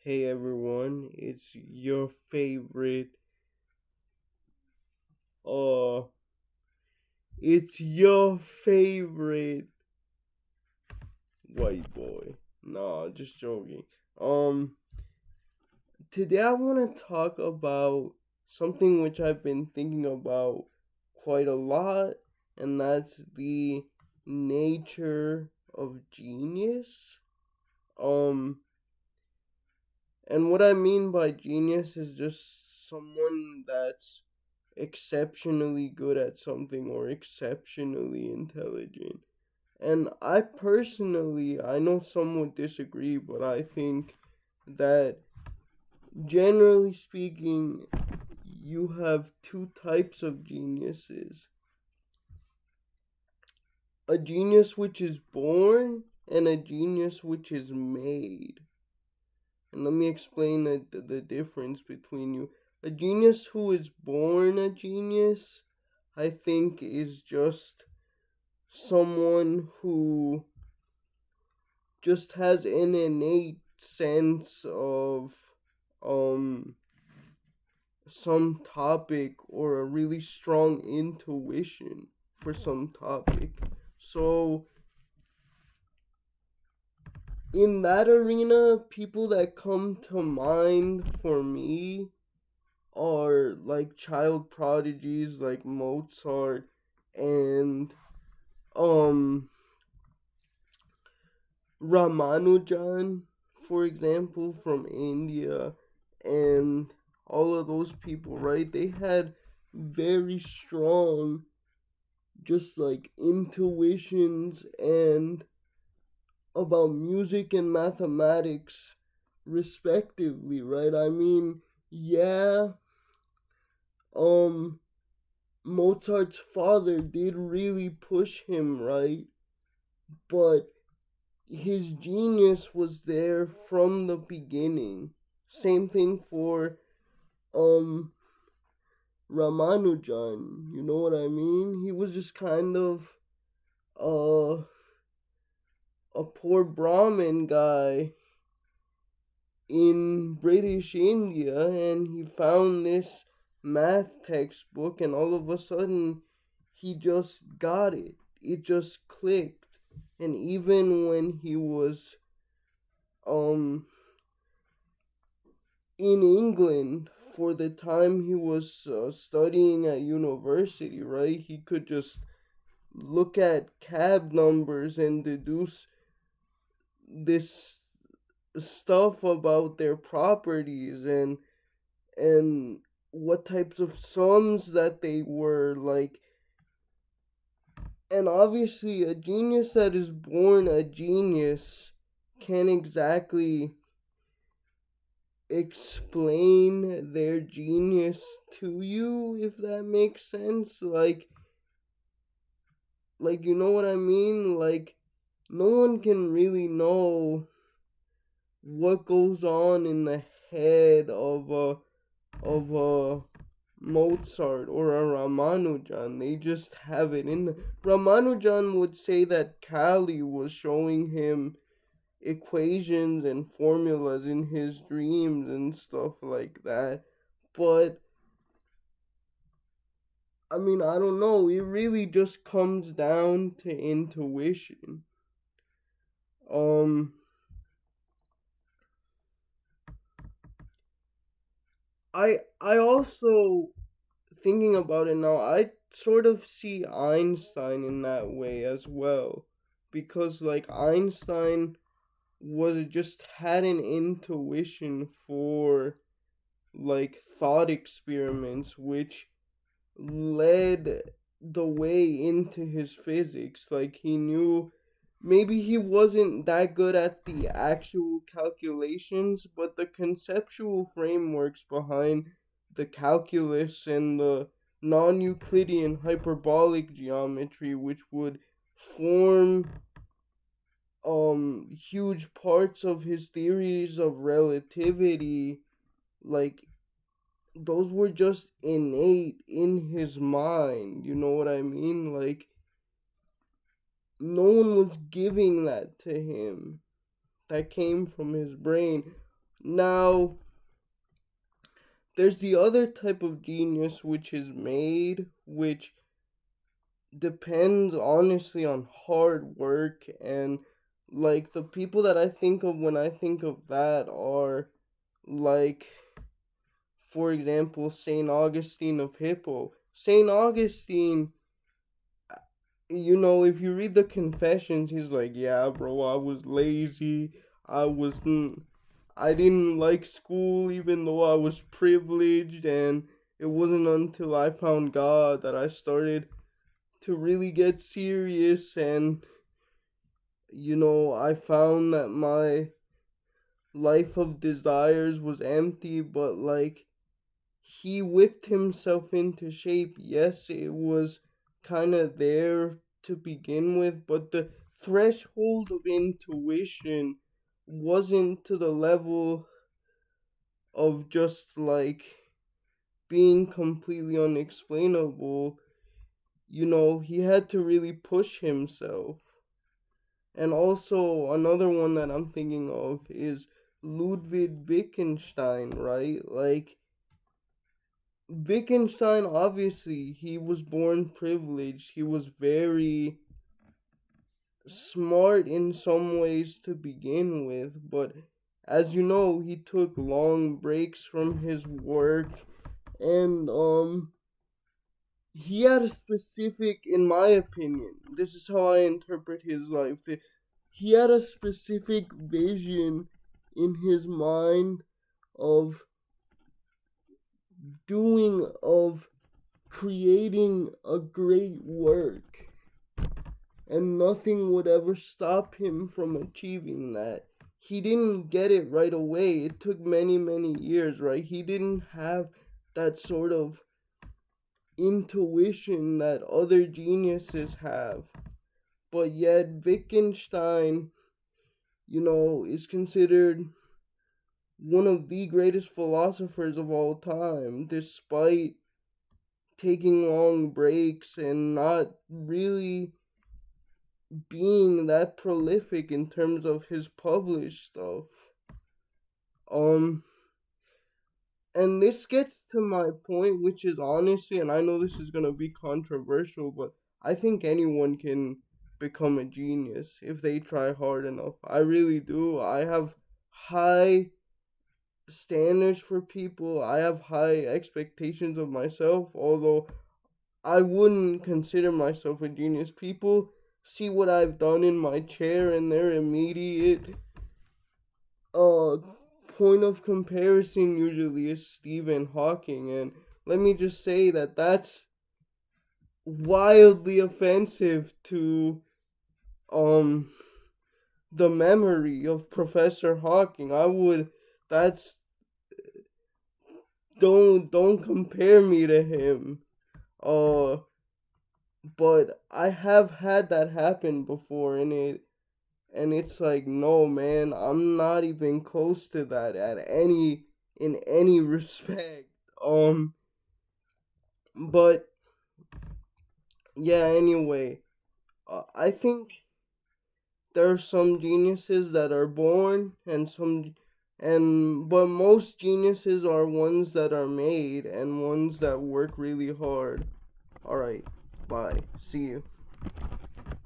Hey everyone, uh it's your favorite white boy. Nah, just joking. Um Today I want to talk about something which I've been thinking about quite a lot, and that's the nature of genius. Um and what I mean by genius is just someone that's exceptionally good at something or exceptionally intelligent. And I know some would disagree, but I think that generally speaking, you have two types of geniuses: a genius which is born and a genius which is made. And let me explain the difference between you. A genius who is born a genius, I think, is just someone who just has an innate sense of um some topic or a really strong intuition for some topic. So in that arena, people that come to mind for me are like child prodigies like Mozart and um Ramanujan, for example, from India, and all of those people, right? They had very strong, just like intuitions and about music and mathematics, respectively, right? I mean, yeah, um, Mozart's father did really push him, right? But his genius was there from the beginning. Same thing for um Ramanujan. You know what I mean? He was just kind of uh a poor Brahmin guy in British India, and he found this math textbook, and all of a sudden he just got it. It just clicked. And even when he was um in England for the time he was studying at university, right? He could just look at cab numbers and deduce this stuff about their properties and what types of sums that they were like. And obviously a genius that is born a genius can't exactly explain their genius to you, if that makes sense. Like you know what I mean? Like no one can really know what goes on in the head of a Mozart or a Ramanujan. They just have it in Ramanujan would say that Kali was showing him equations and formulas in his dreams and stuff like that. But I mean, I don't know. It really just comes down to intuition. Um, I also thinking about it now. I sort of see Einstein in that way as well, because like Einstein was just had an intuition for like thought experiments, which led the way into his physics. Like he knew maybe he wasn't that good at the actual calculations, but the conceptual frameworks behind the calculus and the non Euclidean hyperbolic geometry, which would form huge parts of his theories of relativity, like those were just innate in his mind. You know what I mean? Like no one was giving that to him. That came from his brain. Now, there's the other type of genius which is made, which depends honestly on hard work, and like the people that I think of when I think of that are like, for example, St. Augustine of Hippo. St. Augustine, if you read the Confessions, he's like, yeah, bro, I was lazy. I was I didn't like school even though I was privileged, and it wasn't until I found God that I started to really get serious, and I found that my life of desires was empty, but like he whipped himself into shape. Yes, it was kind of there to begin with, but the threshold of intuition wasn't to the level of just like being completely unexplainable. He had to really push himself. And also, another one that I'm thinking of is Ludwig Wittgenstein, right? Like, Wittgenstein, obviously, he was born privileged. He was very smart in some ways to begin with, but as you know, he took long breaks from his work, and he had a specific, in my opinion, this is how I interpret his life, that he had a specific vision in his mind of of creating a great work, and nothing would ever stop him from achieving that. He didn't get it right away. It took many, many years, right? He didn't have that sort of intuition that other geniuses have. But yet, Wittgenstein, is considered one of the greatest philosophers of all time, despite taking long breaks and not really being that prolific in terms of his published stuff. Um, and this gets to my point, which is honestly, and I know this is gonna be controversial, but I think anyone can become a genius if they try hard enough. I really do. I have high standards for people. I have high expectations of myself, although I wouldn't consider myself a genius. People see what I've done in my chair, and their immediate uh point of comparison usually is Stephen Hawking, and let me just say that that's wildly offensive to um the memory of Professor Hawking. I would that's don't compare me to him. Uh but I have had that happen before, and it's like, no, man, I'm not even close to that at any in any respect. But yeah, anyway, I think there are some geniuses that are born, but most geniuses are ones that are made and ones that work really hard. All right, bye. See you.